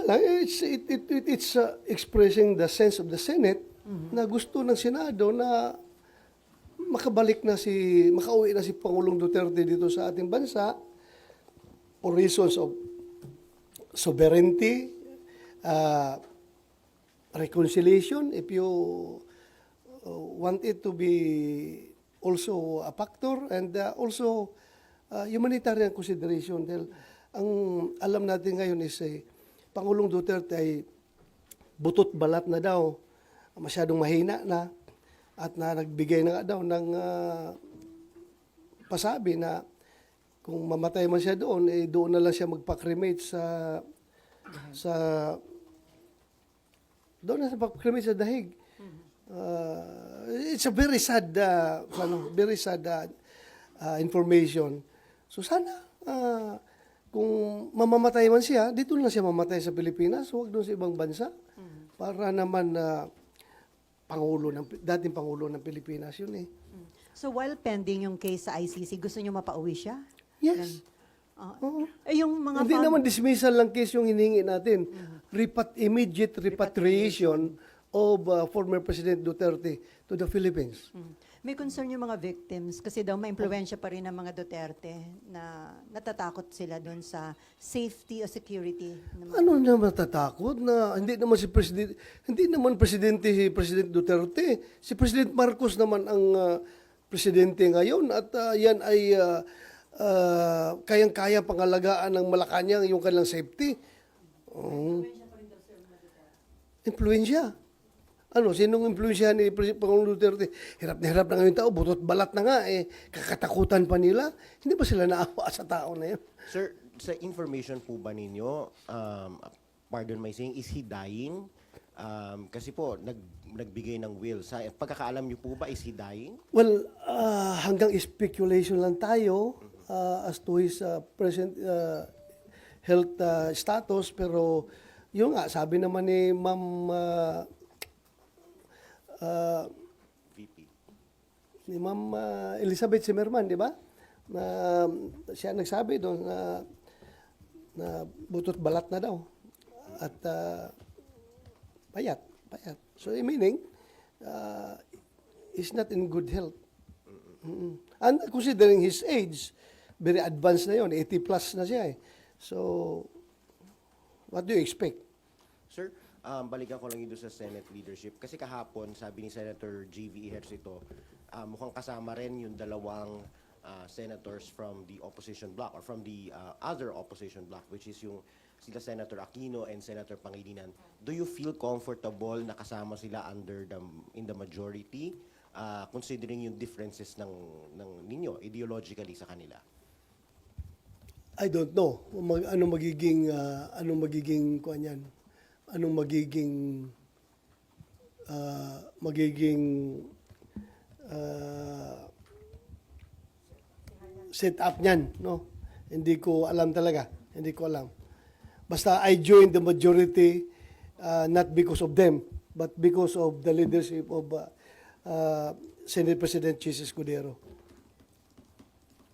lang, it's expressing the sense of the Senate na gusto ng Senado na makauwi na si Pangulong Duterte dito sa ating bansa for reasons of sovereignty, reconciliation, if you want it to be also a factor, and also humanitarian consideration. Dahil ang alam natin ngayon is Pangulong Duterte ay butot balat na daw, masyadong mahina na, at nagbigay na nga daw ng pasabi na kung mamatay man siya doon, doon na lang siya magpa-cremate doon na sa pag-cremate sa dahig. It's a very sad information. So sana kung mamamatay man siya, dito lang siya mamatay sa Pilipinas, huwag doon sa ibang bansa. Para naman dating Pangulo ng Pilipinas yun eh. So while pending yung case sa ICC, gusto niyo mapauwi siya? Yes. Oo. Yung mga Hindi naman dismissal lang case yung hinihingi natin. Immediate repatriation of former President Duterte to the Philippines. May concern yung mga victims kasi daw ma-impluwensya pa rin ng mga Duterte na natatakot sila doon sa safety o security. Ano na matatakot na hindi naman presidente si President Duterte. Si President Marcos naman ang presidente ngayon at yan ay kayang-kaya pangalagaan ng Malacanang yung kanilang safety. Influensya. Sinong influensya ni Pangulong Duterte? Hirap na ngayon tao, butot balat na nga kakatakutan pa nila. Hindi ba sila naawa sa tao na yun? Sir, sa information po ba ninyo, pardon my saying, is he dying? Kasi po, nagbigay ng will. Sa pagkakaalam niyo po ba, is he dying? Well, hanggang speculation lang tayo as to his present health status. Pero yun nga, sabi naman ni Ma'am VP. ni Ma'am Elizabeth Zimmerman, di ba? Na siya nagsabi doon na butot balat na daw. At payat. So, meaning, he's not in good health. And considering his age, very advanced na yun, 80 plus na siya eh. So, what do you expect? Sir, balikan ko lang ito sa Senate leadership. Kasi kahapon, sabi ni Senator G.V. Ejercito, mukhang kasama rin yung dalawang senators from the opposition bloc or from the other opposition bloc, which is yung sila Senator Aquino and Senator Pangilinan. Do you feel comfortable na kasama sila in the majority, considering yung differences ng ninyo ideologically sa kanila? I don't know. Anong magiging kuan yan? Anong magiging set up niyan, no? Hindi ko alam talaga. Hindi ko alam. Basta I joined the majority not because of them, but because of the leadership of Senate President Jesus Escudero.